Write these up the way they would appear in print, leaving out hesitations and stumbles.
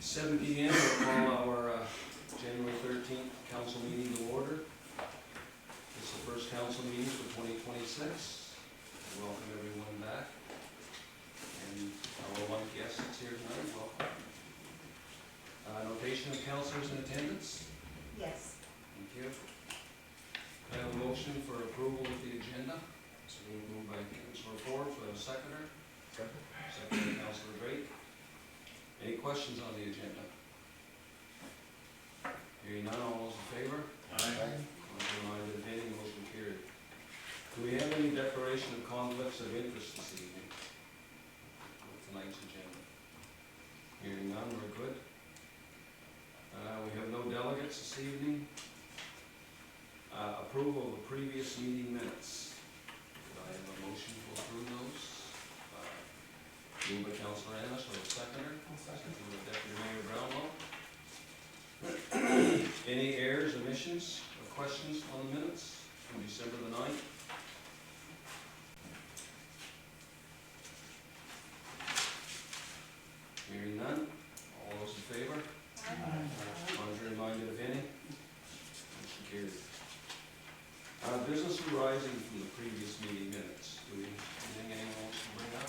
7 p.m. We'll call our January 13th council meeting to order. It's the first council meeting for 2026. Welcome everyone back. And our one guest that's here tonight, welcome. Notation of councilors in attendance. Yes. Thank you. I have a motion for approval of the agenda. So moved by Councilor Forbes. We have a seconder. Second. Second by Councilor Drake. Any questions on the agenda? Hearing none, all those in favor? Aye. Reminded of any, motion carried. Do we have any declaration of conflicts of interest this evening with tonight's agenda? Hearing none, we're good. We have no delegates this evening. Approval of the previous meeting minutes. Do I have a motion to approve those? Moved by Councilor Annis, or a seconder? Second by Deputy Mayor Brownlow. Any errors, omissions, or questions on the minutes from December the 9th? Hearing none, all those in favor? Contrary minded, if any? Motion carried. Business arising from the previous meeting minutes. Do we, anything anyone wants to bring up?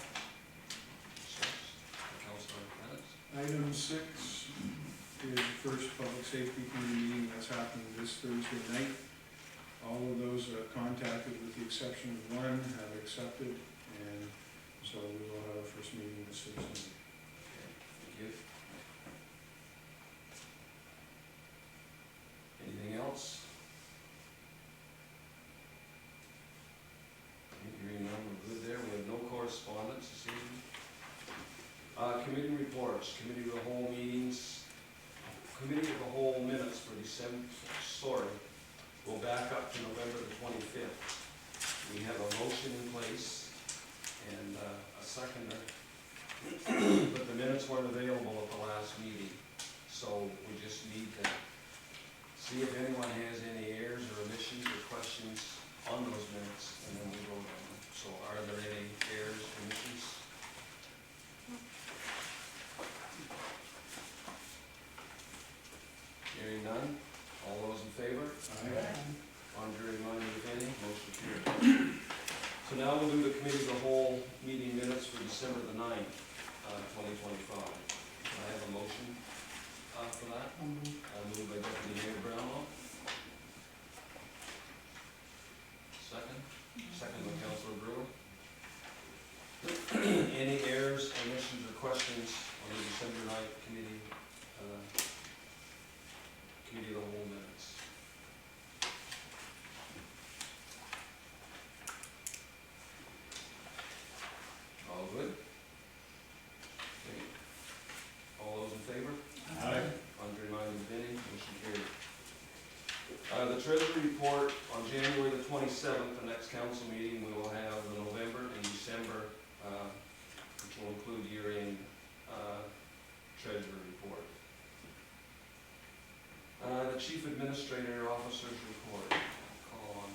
Councilor Annis? Item 6 is the first public safety committee meeting that's happening this Thursday night. All of those contacted, with the exception of one, have accepted, and so we will have our first meeting this Thursday. Thank you. Anything else? Hearing none, we're good there. We have no correspondence this evening. Committee reports, committee of the whole meetings, committee of the whole minutes for December, we'll back up to November the 25th. We have a motion in place and a seconder, but the minutes weren't available at the last meeting, so we just need to see if anyone has any errors or omissions or questions on those minutes, and then we vote on them. So are there any errors or omissions? Hearing none, all those in favor? Contrary minded, if any, motion carried. So now we'll do the committee of the whole meeting minutes for December the 9th, 2025. Can I have a motion for that? Moved by Deputy Mayor Brownlow. Second? Second by Councilor Brewer. Any errors, omissions, or questions on the December 9th committee of the whole minutes? All good? Okay. All those in favor? Aye. Contrary minded, if any, motion carried. The Treasury report on January the 27th, the next council meeting, we will have the November and December, which will include year-end Treasury report. The Chief Administrator Officer's report. Call on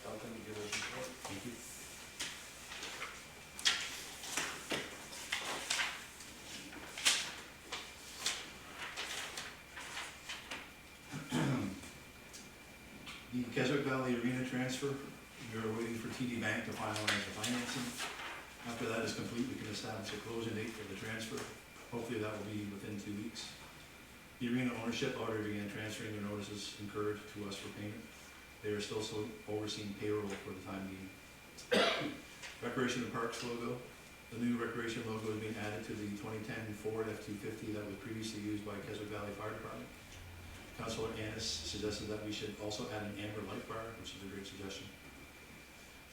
Duncan to give us a report. Thank you. The Keswick Valley Arena transfer, we are waiting for TD Bank to finalize the financing. After that is complete, we can establish a closing date for the transfer. Hopefully that will be within 2 weeks. The arena ownership already began transferring their notices incurred to us for payment. They are still overseeing payroll for the time being. Recreation and Parks logo. The new recreation logo is being added to the 2010 Ford F-250 that was previously used by Keswick Valley Fire Department. Councilor Annis suggested that we should also add an amber light bar, which is a great suggestion.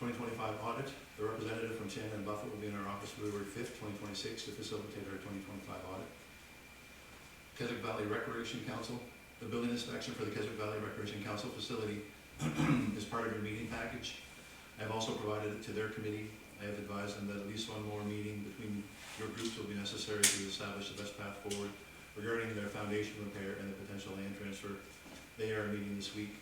2025 audit. The representative from Shannon and Buffett will be in our office February 5th, 2026 to facilitate our 2025 audit. Keswick Valley Recreation Council. The building inspection for the Keswick Valley Recreation Council facility is part of your meeting package. I have also provided it to their committee. I have advised them that at least one more meeting between your groups will be necessary to establish the best path forward regarding their foundation repair and the potential land transfer. They are meeting this week.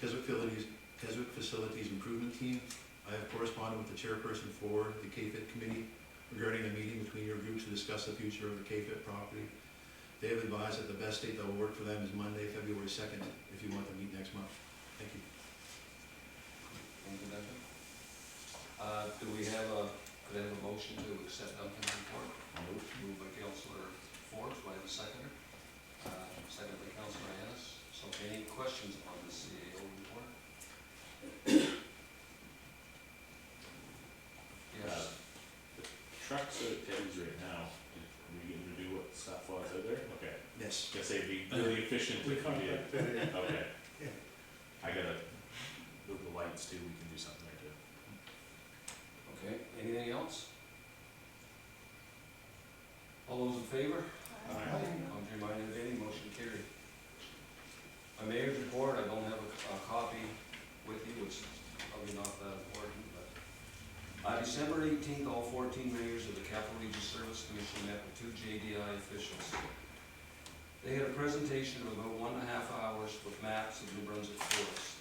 Keswick Facilities Improvement Team. I have corresponded with the chairperson for the KFIT committee regarding a meeting between your groups to discuss the future of the KFIT property. They have advised that the best date that will work for them is Monday, February 2nd, if you want to meet next month. Thank you. Thank you, Duncan. Do we have could I have a motion to accept Duncan's report? Moved by Councillor Forbes, do I have a seconder? Second by Councillor Ennis. So any questions on the CAO report? Yes. The trucks at Teddy's right now, are we getting to do what stuff was out there? Okay. Yes. Guess they'd be really efficient We if we did. contacted, Okay. Yeah. I gotta, the lights too, we can do something there too. Okay, anything else? All those in favor? Contrary minded, if any, motion carried. My mayor's report, I don't have a copy with you, which is probably not that important, but December 18th, all 14 mayors of the Capital Region Service Commission met with 2 JDI officials. They had a presentation of about 1.5 hours with maps of New Brunswick forest.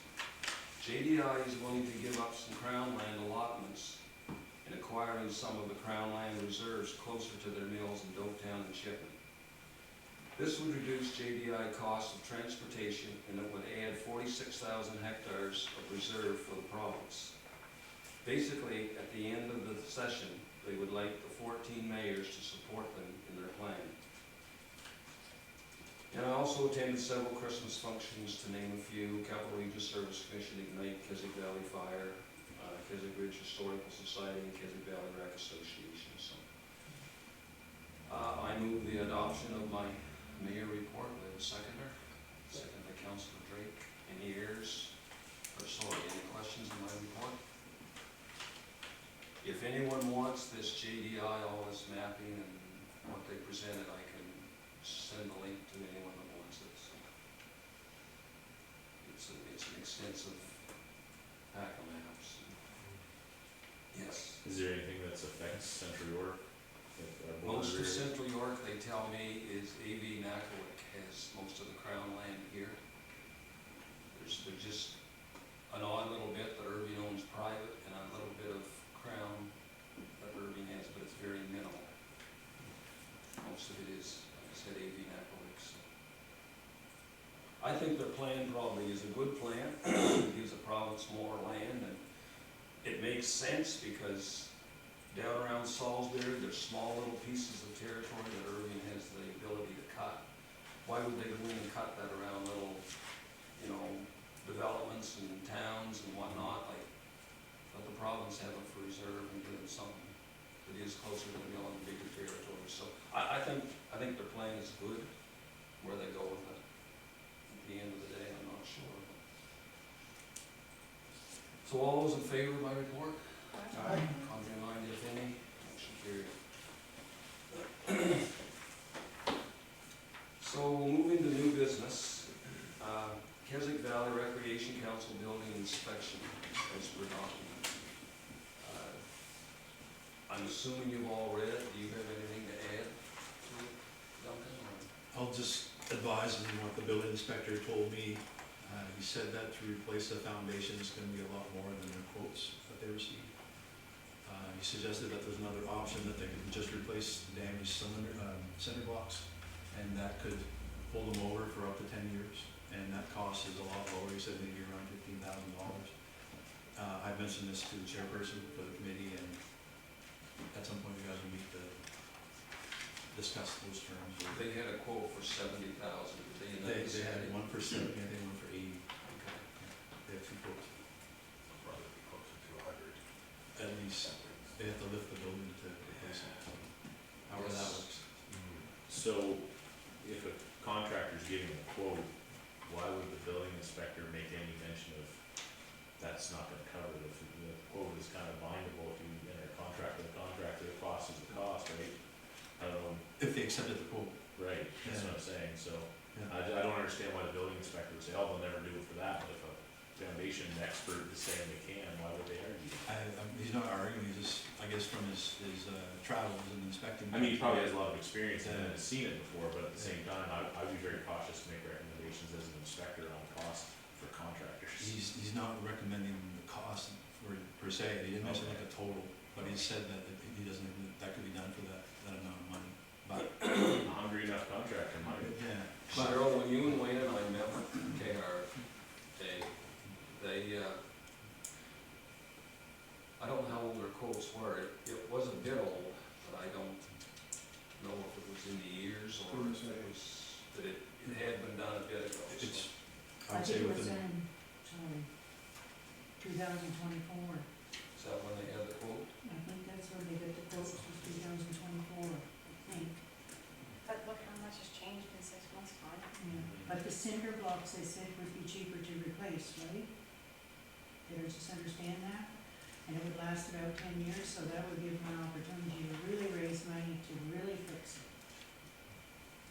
JDI is willing to give up some Crown land allotments and acquiring some of the Crown land reserves closer to their mills in Dopetown and Chipman. This would reduce JDI costs of transportation and it would add 46,000 hectares of reserve for the province. Basically, at the end of the session, they would like the 14 mayors to support them in their plan. And I also attended several Christmas functions, to name a few: Capital Region Service Commission, Ignite, Keswick Valley Fire, Keswick Ridge Historical Society, and Keswick Valley Rec Association. So, I move the adoption of my mayor report. We have a seconder. Second by Councillor Drake. Any ears? Or sorry, any questions on my report? If anyone wants this JDI, all this mapping and what they presented, I can send a link to anyone that wants it. So it's an extensive pack of maps. Yes. Is there anything that affects Central York? Most of Central York, they tell me, is AV Nakawik has most of the Crown land here. There's just an odd little bit that Irving owns private and a little bit of Crown that Irving has, but it's very minimal. Most of it is, like I said, AV Nakawik. So I think their plan probably is a good plan. It gives the province more land, and it makes sense because down around Salisbury, there's small little pieces of territory that Irving has the ability to cut. Why would they go in and cut that around little, developments and towns and whatnot? Like, let the province have it for reserve and give them something that is closer to the mill and bigger territory. So I think their plan is good. Where they go with it at the end of the day, I'm not sure. So all those in favor of my report? Aye. Contrary minded, if any, motion carried. So moving to new business, Keswick Valley Recreation Council building inspection as per document. I'm assuming you've all read it. Do you have anything to add to it, Duncan? I'll just advise on what the building inspector told me. He said that to replace the foundation is going to be a lot more than the quotes that they received. He suggested that there's another option, that they could just replace damaged cinder blocks, and that could hold them over for up to 10 years. And that cost is a lot lower. He said maybe around $15,000. I mentioned this to the chairperson for the committee, and at some point you guys will meet to discuss those terms. They had a quote for $70,000. Did They had one for 70, and they had one for 80. Okay. They have 2 quotes. Probably closer to 100. At least they have to lift the building to replace it. However that works. So, if a contractor's giving a quote, why would the building inspector make any mention of that's not gonna cover it? If the quote is kind of bindable, if you enter a contract with a contractor, the cost is the cost, right? I don't know, If they accepted the quote. right, that's what I'm saying, so, Yeah. I don't understand why the building inspector would say, oh, they'll never do it for that, but if a foundation expert is saying they can, why would they argue? He's not arguing, he's just, I guess from his travels and inspecting. I mean, he probably has a lot of experience and has seen it before, but at the same time, I'd be very cautious to make recommendations as an inspector on cost for contractors. He's not recommending the cost per se, he didn't mention like a total, but he said that he doesn't, that could be done for that amount of money. But A hungry enough contractor might years, or if it was, that it had been done a bit ago, so. It's, I I'd say think it was within, in, 2024. Is that when they had the quote? I think that's when they got the quotes, was 2024, I think. But look how much has changed in 6 months' time. Yeah. But the cinder blocks, they said, would be cheaper to replace, right? Did I just understand that? And it would last about 10 years, so that would give them an opportunity to really raise money to really fix it.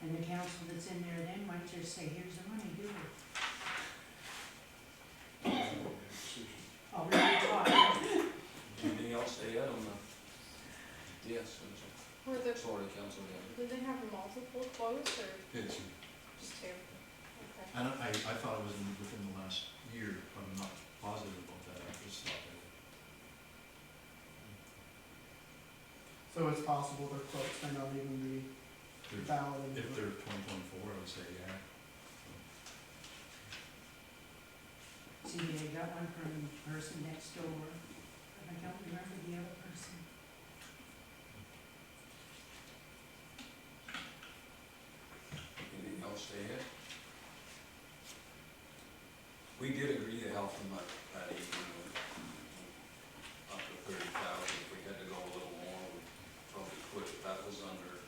And the council that's in there then might just say, here's the money, do it. Oh, really talk. Anything else to add on the? Yes, Were the, sorry, Council, yeah. did they have multiple quotes or it's, just two? Okay. I thought it was within the last year, but I'm not positive about that, I just thought that. So it's possible their quotes may not even be valid. If they're 2024, I would say, yeah. See, they got one from the person next door, but I don't remember the other person. Anything else to add? We did agree to help them at 18, up to 30,000. If we had to go a little more, we probably could. That was under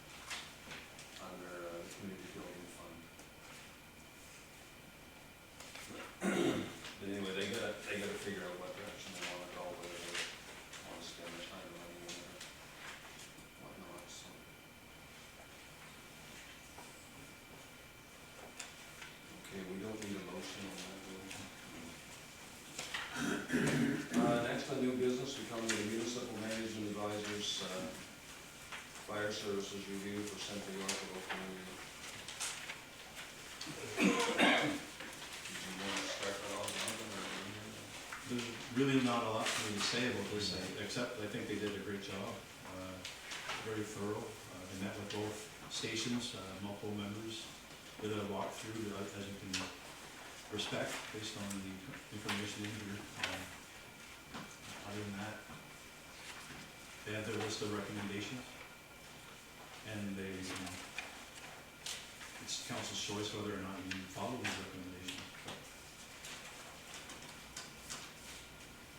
the community building fund. But anyway, they gotta figure out what direction they wanna go, whether they wanna spend the time money in it or whatnot, so. Okay, we don't need a motion on that, do we? Next on new business, we come to the municipal management advisors, fire services review for Central York Local Community. Did you want to start that off, Jonathan, or? There's really not a lot for me to say about this, except I think they did a great job, very thorough. They met with both stations, multiple members, did a walkthrough, as you can respect, based on the information in here. Other than that, they had their list of recommendations, and they, it's council's choice whether or not you follow these recommendations.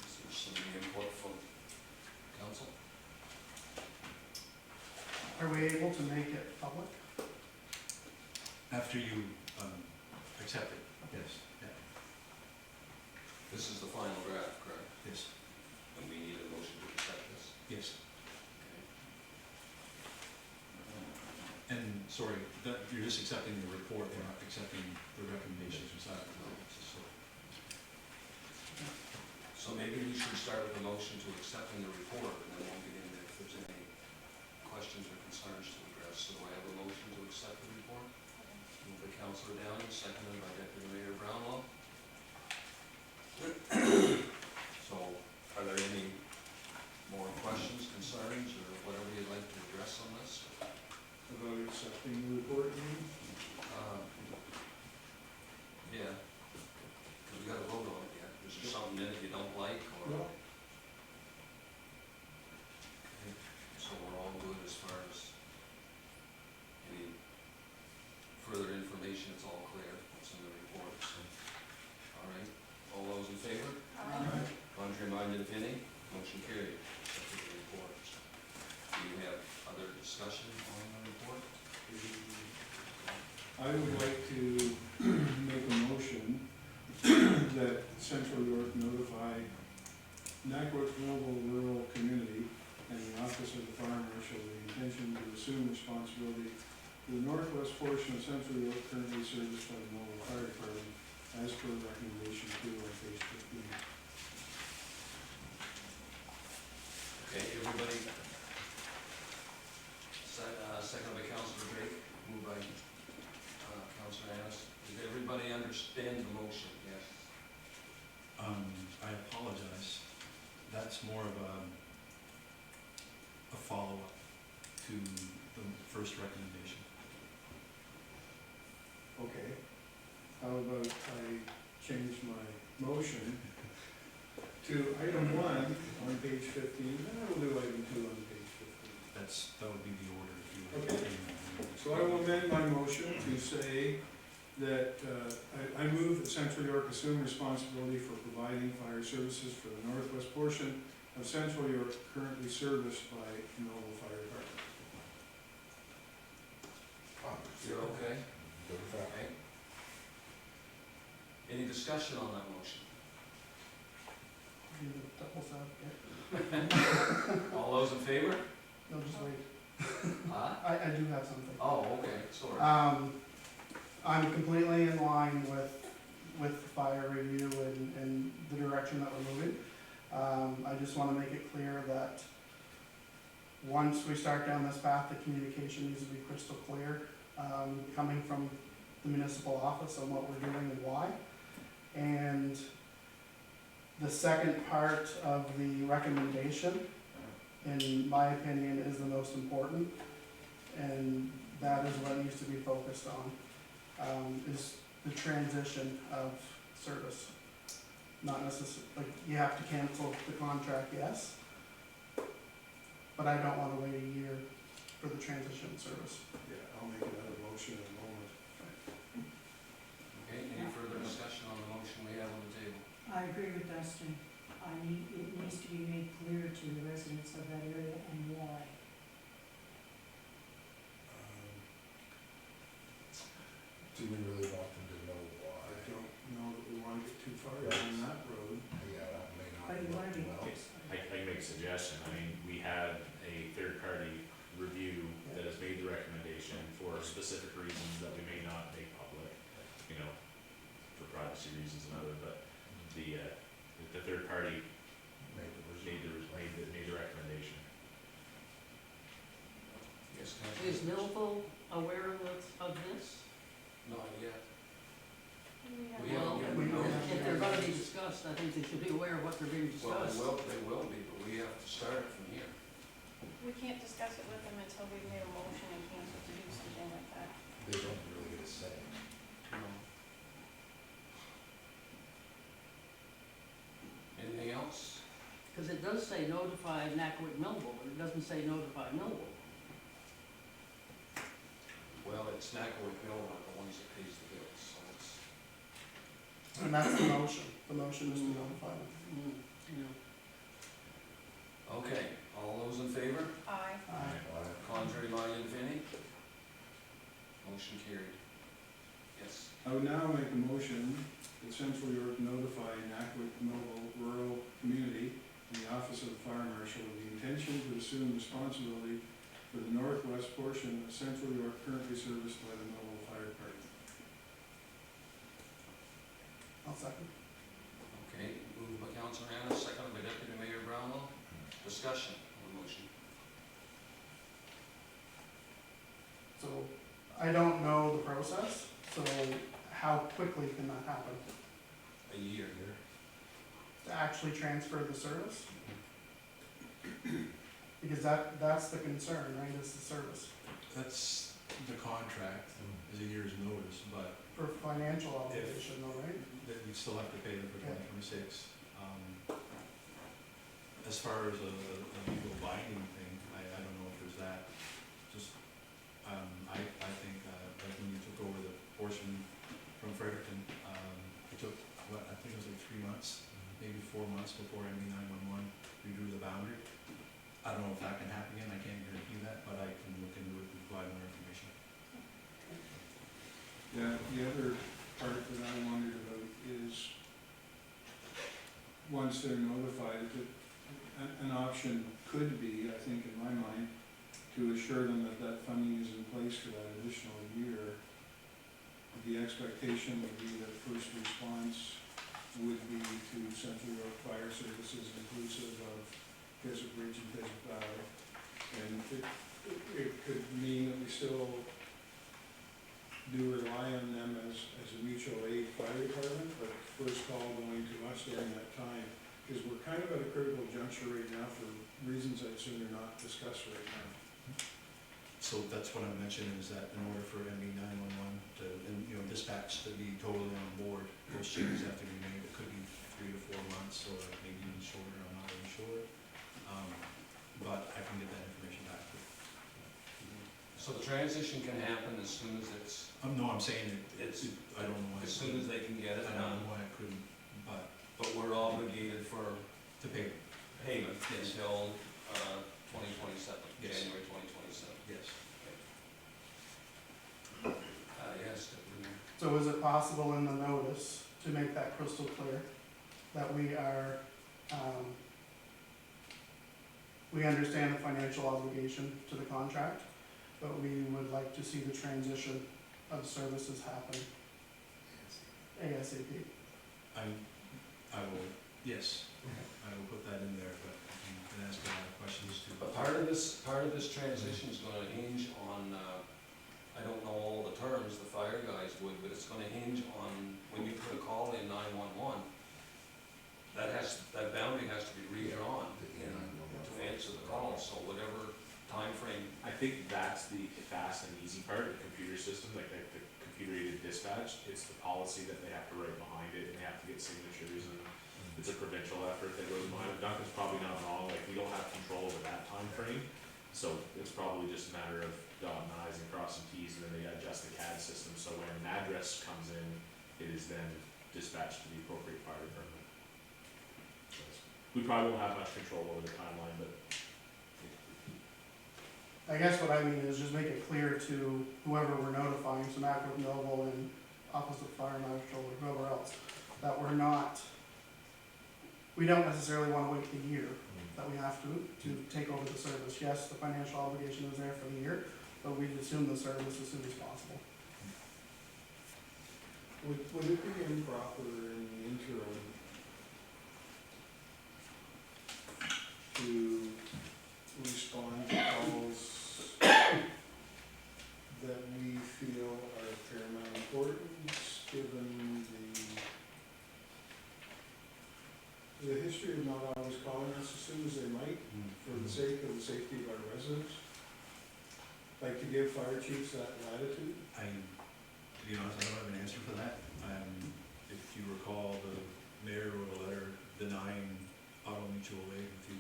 Is there some input from council? Are we able to make it public? After you accept it, yes, yeah, This is the final draft, correct? yes, And we need a motion to accept this? yes. Okay. And, sorry, that, you're just accepting the report, you're not accepting the recommendations inside the report, so. So maybe we should start with a motion to accepting the report, and then we'll get into if there's any questions or concerns to address. So do I have a motion to accept the report? Moved by Councilor Downing, seconded by Deputy Mayor Brownlow. So, are there any more questions, concerns, or whatever you'd like to address on this? About accepting the report, you mean? Yeah. Because we gotta vote on it yet. Is there something in it you don't like, or? No. Okay. So we're all good as far as any further information, it's all clear, what's in the report, so. All right, all those in favor? Contrary minded, if any? Motion carried, accepted the report. Do you have other discussion on the report? I would like to make a motion that Central York notify Nacogdoches Mobile Rural Community and the Office of the Fire Marshal the intention to assume responsibility for the northwest portion of Central York currently serviced by the mobile fire department as per recommendation 2 on page 15. Okay, everybody, second by Councilor Drake, moved by Councilor Annis. Did everybody understand the motion? Yes. I apologize, that's more of a follow-up to the first recommendation. Okay. How about I change my motion to item 1 on page 15, and I will do item 2 on page 15. That would be the order if you were. Okay. taking that. So I will amend my motion to say that, I move that Central York assume responsibility for providing fire services for the northwest portion of Central York currently serviced by Noble Fire Department. You're okay? Good with that. Okay. Any discussion on that motion? Be the devil's advocate. All those in favor? No, just wait. Aye? I do have something. Oh, okay, sorry. I'm completely in line with the fire review and the direction that we're moving. I just wanna make it clear that once we start down this path, the communication needs to be crystal clear, coming from the municipal office on what we're doing and why. And the second part of the recommendation, in my opinion, is the most important, and that is what needs to be focused on, is the transition of service. Not necessarily, like, you have to cancel the contract, yes, but I don't wanna wait a year for the transition of service. Yeah, I'll make another motion in a moment. Okay, any further discussion on the motion we have on the table? I agree with Dustin. It needs to be made clear to the residents of that area and why. Do we really want them to know why? I don't know that we want to get too far down that road. Yeah, that may not But you wanna be work well. close. I can make a suggestion. I mean, we had a third-party review that has made the recommendation for specific reasons that we may not make public, you know, for privacy reasons and other, but the third party made the recommendation. Yes, Is Councilor? Millville aware of this? Not yet. Yeah. We haven't given We them don't notice. have- If they're gonna be discussed, I think they should be aware of what they're being Well, discussed. they will be, but we have to start it from here. We can't discuss it with them until we've made a motion and cancel to do something like that. They don't really get a say. Anything else? Because it does say notify Nackwick Millville, but it doesn't say notify Millville. Well, it's Nackaway Bill, are the ones that pays the bills, so it's, And that's the motion. The motion is to notify them. Yeah. okay, all those in favor? Aye. Contrary minded, if any? Motion carried. Yes. I would now make a motion that Central York notify Nackwick Noble Rural Community and the Office of the Fire Marshal of the intention to assume responsibility for the northwest portion of Central York currently serviced by the Noble Fire Department. I'll second. Okay, moved by Councilor Annis, seconded by Deputy Mayor Brownlow. Discussion on the motion. So, I don't know the process, so how quickly can that happen? A year. To actually transfer the service? Because that's the concern, right, is the service. That's the contract, is a year's notice, but For financial obligation though, right? that we still have to pay them for Yeah. 2026. As far as a legal binding thing, I don't know if there's that. Just, I think, like when you took over the portion from Fredericton, it took, what, I think it was like 3 months, maybe 4 months before MB 911 redrew the boundary. I don't know if that can happen again, I can't guarantee that, but I can look into it and provide more information. Yeah, the other part that I wondered about is, once they're notified, that an option could be, I think in my mind, to assure them that that funding is in place for that additional year. The expectation would be that first response would be to Central York Fire Services inclusive of Keswick Ridge and Keswick Valley. And it could mean that we still do rely on them as a mutual aid fire department, but first call going to us during that time. Because we're kind of at a critical juncture right now for reasons I'd sooner not discuss right now. So that's what I'm mentioning, is that in order for MB 911 to, and, you know, dispatch to be totally on board, those changes have to be made. It could be 3 to 4 months, or maybe even shorter, I'm not really sure. But I can get that information back to you. So the transition can happen as soon as it's, No, I'm saying It's- I don't know why. as soon as they can get it I don't know done, why I couldn't, but but we're obligated for to pay, payment Yes. until, 2027, Yes. January 2027. yes. Yes, So is it possible in the notice to make that crystal clear that we are, we understand the financial obligation to the contract, but we would like to see the transition of services happen ASAP? I will, yes, I will put that in there, but you can ask a lot of questions too. but part of this transition is gonna hinge on, I don't know all the terms, the fire guys would, but it's gonna hinge on when you put a call in 911, that boundary has to be redrawn to answer the call, so whatever time frame. I think that's the fast and easy part, the computer system, like the computer aided dispatch, it's the policy that they have to write behind it, and they have to get signatures, and it's a provincial effort that goes behind it. Duncan's probably not wrong, like, we don't have control over that time frame, so it's probably just a matter of dotting i's and crossing t's, and then they adjust the CAD system, so when an address comes in, it is then dispatched to the appropriate fire department. We probably won't have much control over the timeline, but I guess what I mean is just make it clear to whoever we're notifying, so Mackworth, Millville, and Office of Fire Marshal, or whoever else, that we're not, we don't necessarily wanna wait the year that we have to take over the service. Yes, the financial obligation is there for the year, but we assume the service as soon as possible. Would it be improper in the interim to respond to calls that we feel are of paramount importance, given the history of not always calling us as soon as they might, for the sake of the safety of our residents? Like to give fire chiefs that latitude? To be honest, I don't have an answer for that. If you recall, the mayor wrote a letter denying auto mutual aid with you,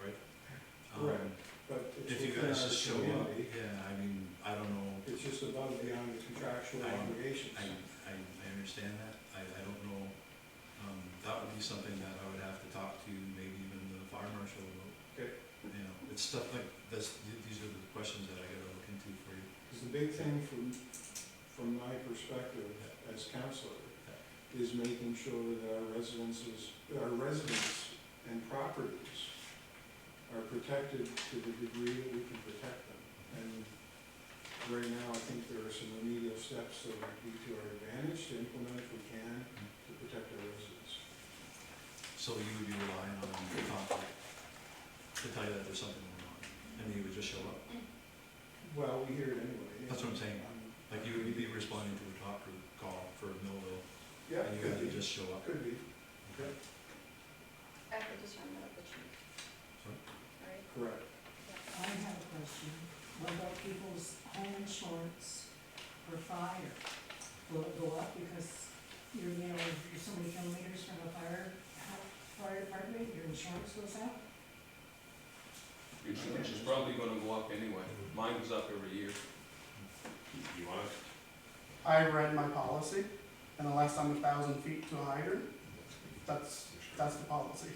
right? Correct. But it's If you within guys our just show up, community. yeah, I mean, I don't know, It's just above and beyond the contractual I- obligations. I understand that, I don't know, that would be something that I would have to talk to maybe even the fire marshal about. Okay. You know, it's stuff like this, these are the questions that I gotta look into for you. Because the big thing from my perspective as counselor is making sure that our residents and properties are protected to the degree that we can protect them. And right now, I think there are some remedial steps that would be to our advantage to implement if we can to protect our residents. So you would be relying on the conflict to tell you that there's something going on, and you would just show up? Well, we hear it anyway. That's what I'm saying. Like you would be responding to a talk or call for Millville, Yeah, and you could guys would be, just show up? could be, After discernment of the chief. Sorry? Right? correct. I have a question. What about people's home insurance for fire? Will it go up because you're, you're so many kilometers from a fire department, your insurance goes up? Your insurance is probably gonna go up anyway. Mine goes up every year. you want it? I read my policy, and unless I'm 1,000 feet to a hydrant, that's the policy.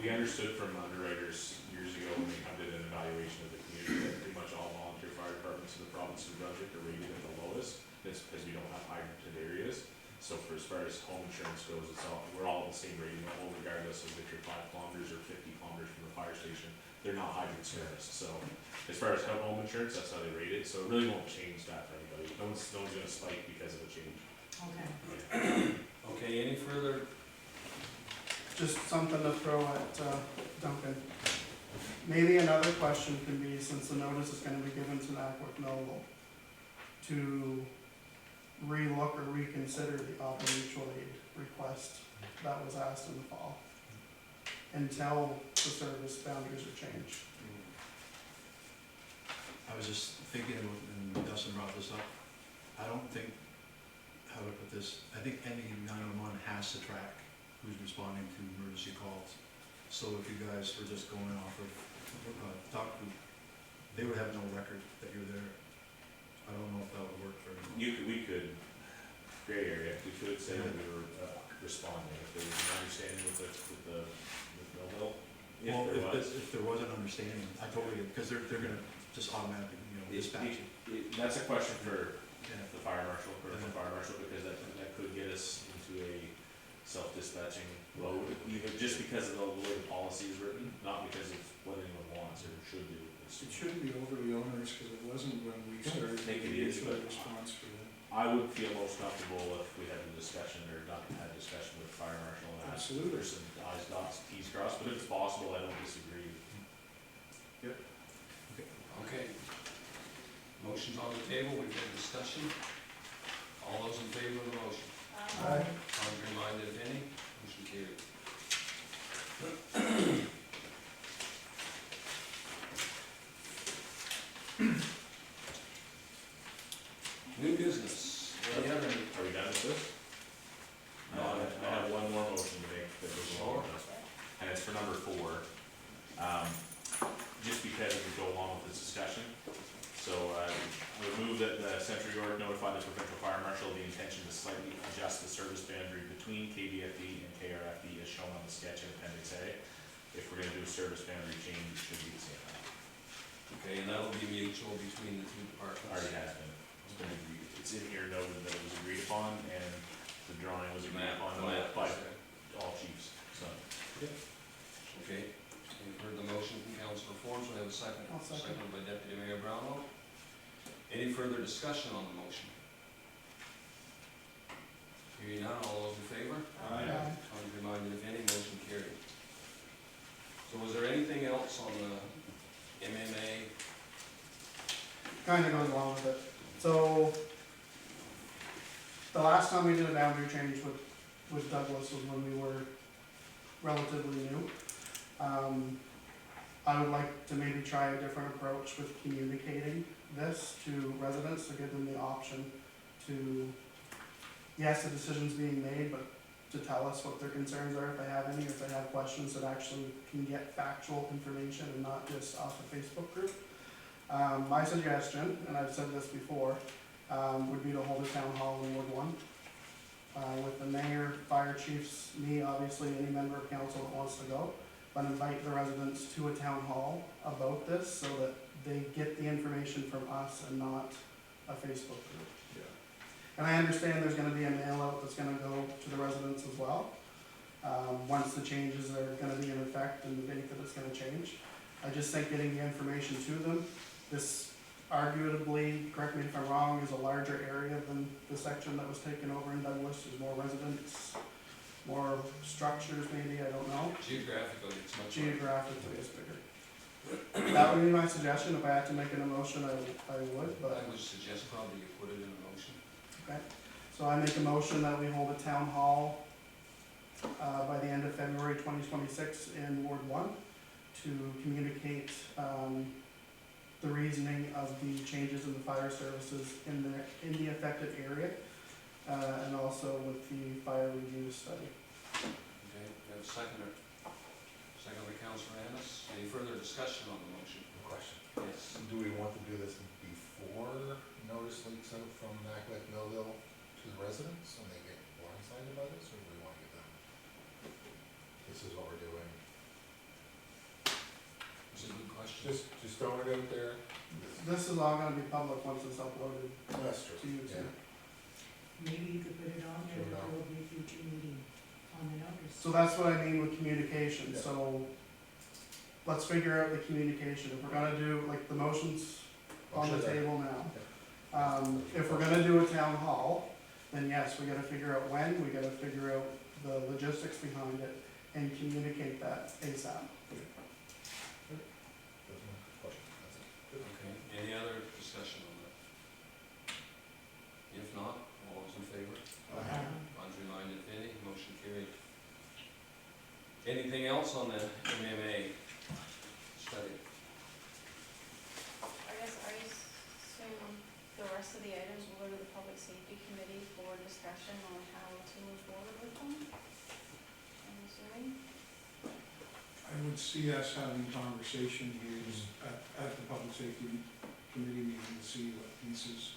We understood from underwriters years ago when they did an evaluation of the community that pretty much all volunteer fire departments in the province of New Brunswick are rated at the lowest. It's because we don't have hydranted areas. So for as far as home insurance goes, we're all at the same rating level regardless of if you're 5 kilometers or 50 kilometers from the fire station. They're not hydrant serviced. So as far as home insurance, that's how they rate it. So it really won't change that for anybody. No one's gonna spike because of a change. Okay. Okay, any further? Just something to throw at Duncan. Maybe another question can be, since the notice is gonna be given to Mackworth Millville, to relook or reconsider the auto mutual aid request that was asked in the fall, until the service boundaries are changed. I was just thinking about, and Dustin brought this up, I don't think, how to put this, I think any 911 has to track who's responding to emergency calls. So if you guys were just going off of, talk to they would have no record that you're there. I don't know if that would work for anyone. We could, gray area, we could say that we were responding, if there was an understanding with Millville. Well, If there was. if there was an understanding, I totally, because they're gonna just automatically, dispatch it. That's a question for Yeah. the fire marshal, because that could get us into a self-dispatching load, either just because of the way the policy is written, not because of what anyone wants or should do. It's- It shouldn't be overly onerous, because it wasn't when we started the think it is, initial but- response for that. I would feel most comfortable if we had a discussion or not had a discussion with the fire marshal and asked Absolutely. for some I's dots, T's crossed, but if it's possible, I don't disagree. Okay. Motion's on the table, we've had discussion. All those in favor of the motion? Contrary minded, if any? Motion carried. New business, any other? Are we done with this? No, I have one more motion to make that was Sure. wrong, and it's for number 4. Just because we go along with this discussion. So, I would move that the Century York notify the provincial fire marshal of the intention to slightly adjust the service boundary between KBFD and KRFD as shown on the sketch in Appendix A. If we're gonna do a service boundary change, it should be the same. Okay, and that'll be mutual between the two departments? Already has been. It's been agreed. It's in here noted that it was agreed upon, and the drawing was agreed upon by all chiefs, so. Okay, you've heard the motion from Councilor Forbes, we have a second. I'll second. Seconded by Deputy Mayor Brownlow. Any further discussion on the motion? Hearing none, all those in favor? Aye. Contrary minded, if any, motion carried. So was there anything else on the MMA? Kind of goes along with it. So, the last time we did a boundary change with Douglas was when we were relatively new. I would like to maybe try a different approach with communicating this to residents, to give them the option to, yes, the decision's being made, but to tell us what their concerns are, if they have any, or if they have questions that actually can get factual information and not just off a Facebook group. My suggestion, and I've said this before, would be to hold a town hall in Ward 1. With the mayor, fire chiefs, me, obviously, any member of council that wants to go, but invite the residents to a town hall about this so that they get the information from us and not a Facebook group. Yeah. And I understand there's gonna be a mail out that's gonna go to the residents as well, once the changes are gonna be in effect and the date that it's gonna change. I just think getting the information to them, this arguably, correct me if I'm wrong, is a larger area than the section that was taken over in Douglas. There's more residents, more structures maybe, I don't know. Geographically, it's much larger. Geographically, it's bigger. That would be my suggestion. If I had to make an emotion, I would, but. I would suggest probably you put it in a motion. Okay, so I make a motion that we hold a town hall, by the end of February 2026 in Ward 1 to communicate, the reasoning of the changes in the fire services in the affected area, and also with the fire review study. Okay, we have a seconder. Second by Councilor Ennis. Any further discussion on the motion? Question. Yes. Do we want to do this before notice leaks out from Nacklet Millville to the residents and they get blindsided by this, or do we want to get them? This is what we're doing. It's a good question. Just throwing it out there. This is all gonna be public once it's uploaded That's true. to YouTube. Maybe you could put it on there, Sure, that no. there will be a future meeting on the notice. So that's what I mean with communication, Yeah. so let's figure out the communication. If we're gonna do, like, the motions on the table now. If we're gonna do a town hall, then yes, we gotta figure out when, we gotta figure out the logistics behind it, and communicate that ASAP. That's my question. That's it. Okay, any other discussion on that? If not, all those in favor? Contrary minded, if any, motion carried. Anything else on the MMA study? I guess, I assume the rest of the items will go to the Public Safety Committee for discussion on how to move forward with them? I'm assuming. I would see us having conversation here at the public safety committee meeting to see what pieces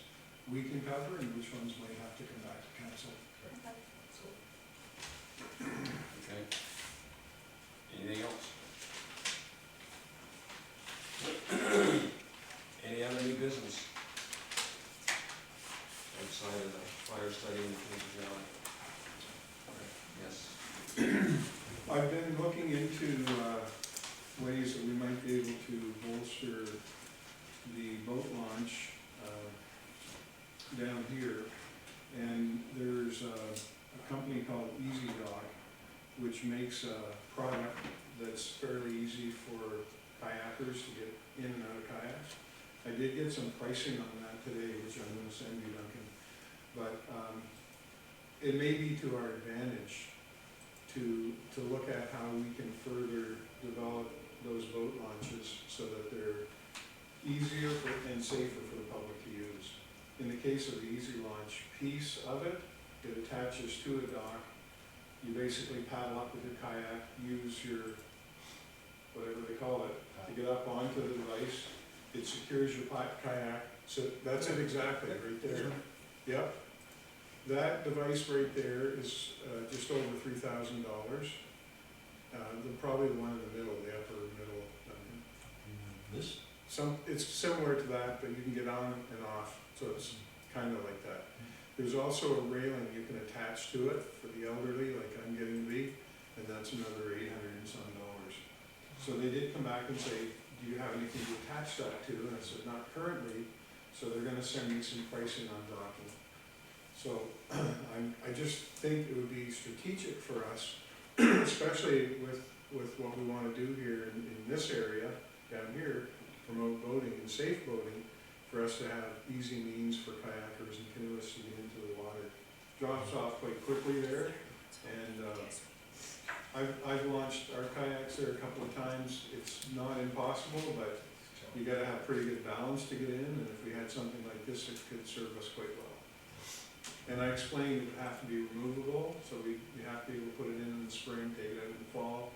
we can cover and which ones might have to come back to council. Okay. Anything else? Any other new business? Outside of the fire study and things like that? Yes. I've been looking into ways that we might be able to bolster the boat launch down here. And there's a company called Easy Dock, which makes a product that's fairly easy for kayakers to get in and out of kayaks. I did get some pricing on that today, which I'm gonna send you, Duncan. But it may be to our advantage to look at how we can further develop those boat launches so that they're easier and safer for the public to use. In the case of the Easy Launch piece of it, it attaches to a dock. You basically paddle up with your kayak, use your, whatever they call it, to get up onto the device. It secures your kayak, so that's it exactly, right there. Yep. That device right there is just over $3,000. Probably the one in the middle, the upper middle. This? It's similar to that, but you can get on and off, so it's kind of like that. There's also a railing you can attach to it for the elderly, like I'm getting to be, and that's another $800 and some. So they did come back and say, do you have anything to attach that to? And I said, not currently, so they're gonna send me some pricing on docking. So I just think it would be strategic for us, especially with what we wanna do here in this area, down here, promote boating and safe boating, for us to have easy means for kayakers and canoeists to get into the water. Drops off quite quickly there, and I've launched our kayaks there a couple of times. It's not impossible, but you gotta have pretty good balance to get in, and if we had something like this, it could serve us quite well. And I explained it would have to be removable, so we have to be able to put it in the spring, take it out in the fall.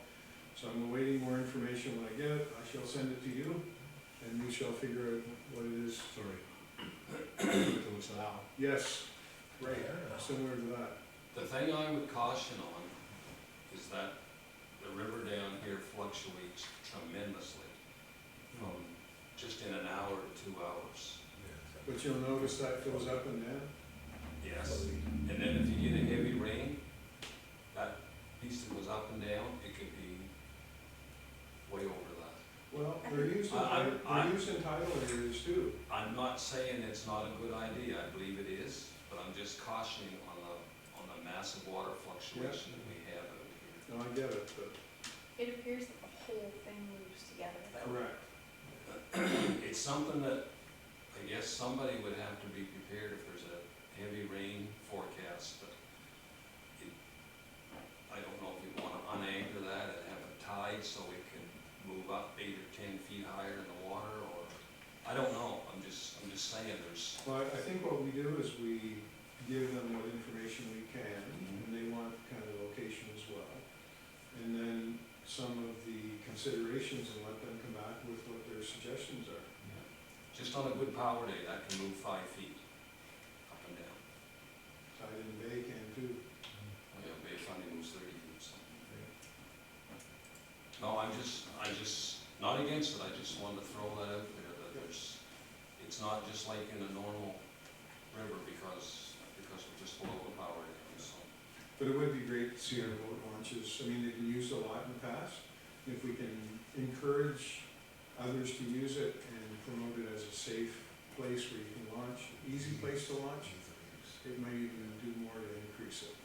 So I'm awaiting more information. When I get it, I shall send it to you, and we shall figure out what it is. Sorry. It looks out. Yes, right, similar to that. The thing I would caution on is that the river down here fluctuates tremendously from just in an hour to 2 hours. But you'll notice that goes up and down. Yes, and then if you get a heavy rain, that piece that goes up and down, it could be way over that. Well, they're used in tidal areas too. I'm not saying it's not a good idea, I believe it is, but I'm just cautioning on the massive water fluctuation that we have out here. No, I get it, but. It appears that the whole thing moves together though. Correct. It's something that I guess somebody would have to be prepared if there's a heavy rain forecast, but I don't know if you want to unanchor that and have a tide so it can move up 8 or 10 feet higher in the water, or, I don't know, I'm just saying there's. Well, I think what we do is we give them what information we can, and they want kind of location as well. And then some of the considerations, and let them come back with what their suggestions are. Just on a good power day, that can move 5 feet up and down. Tide and Bay can too. Well, yeah, Bay Fundy moves 30 feet, so. No, I'm just, not against it, I just wanted to throw that out there, that it's not just like in a normal river because we're just below the power day, so. But it would be great to see our boat launches. I mean, they've been used a lot in the past. If we can encourage others to use it and promote it as a safe place where you can launch, easy place to launch, it might even do more to increase it,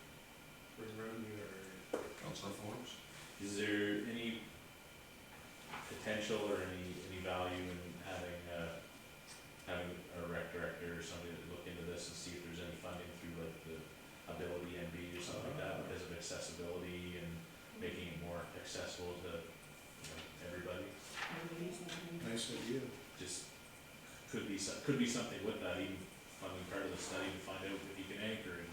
bring revenue to our area. Councilor Forbes? Is there any potential or any value in having a rec director or somebody to look into this and see if there's any funding through like the Ability NB or something like that because of accessibility and making it more accessible to everybody? Nice idea. Just could be something with that, even funding part of the study to find out if you can anchor it.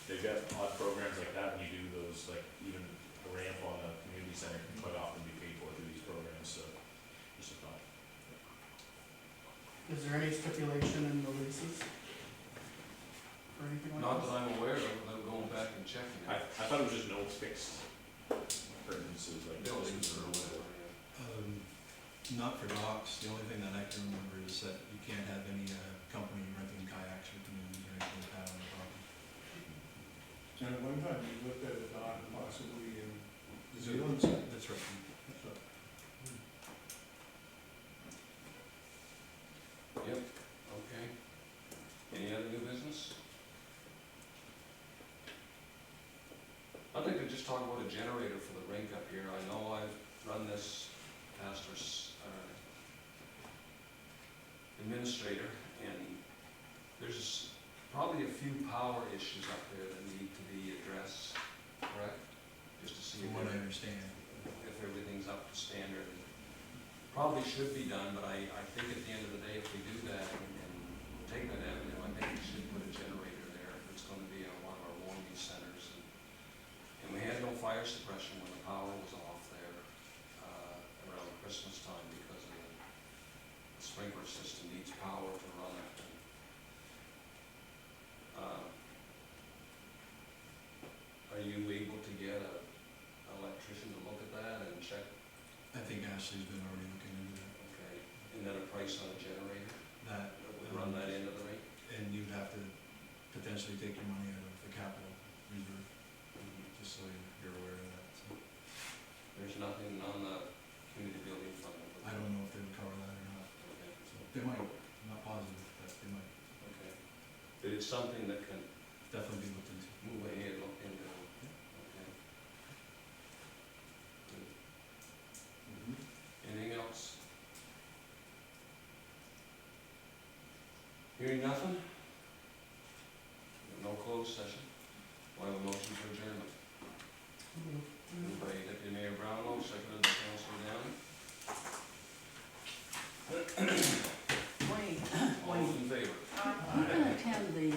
They've got odd programs like that when you do those roads, like even a ramp on a community center can quite often be paid for through these programs, so just a thought. Is there any stipulation in the leases? Or anything like Not this? that I'm aware of, without going back and checking I it. thought it was just no fixed purchases, like. Buildings or whatever, yeah. Not for docks, the only thing that I can remember is that you can't have any, company renting kayaks or canoes or anything like that on the property. And at one time, we looked at a dock possibly in New So Zealand. That's right. Yep, okay. Any other new business? I'd like to just talk about a generator for the rink up here. I know I've run this past our administrator, and there's probably a few power issues up there that need to be addressed, correct? Just to see From what I understand. if everything's up to standard. Probably should be done, but I think at the end of the day, if we do that and take that avenue, I think we should put a generator there. If it's gonna be on one of our warming centers. And we had no fire suppression when the power was off there, around Christmas time because of the sprinkler system needs power to run it. Are you able to get a electrician to look at that and check? I think Ashley's been already looking into that. Okay, and then a price on a generator That, that would run that into the rate? and you'd have to potentially take your money out of the capital reserve, just so you're aware of that, so. There's nothing on the community building fund? I don't know if they would cover that or not, Okay, so they might, I'm not positive, but they might okay. But it's something that can definitely be looked into. move ahead, look into, okay. Good. Anything else? Hearing nothing? No closed session? Do I have a motion for adjournment?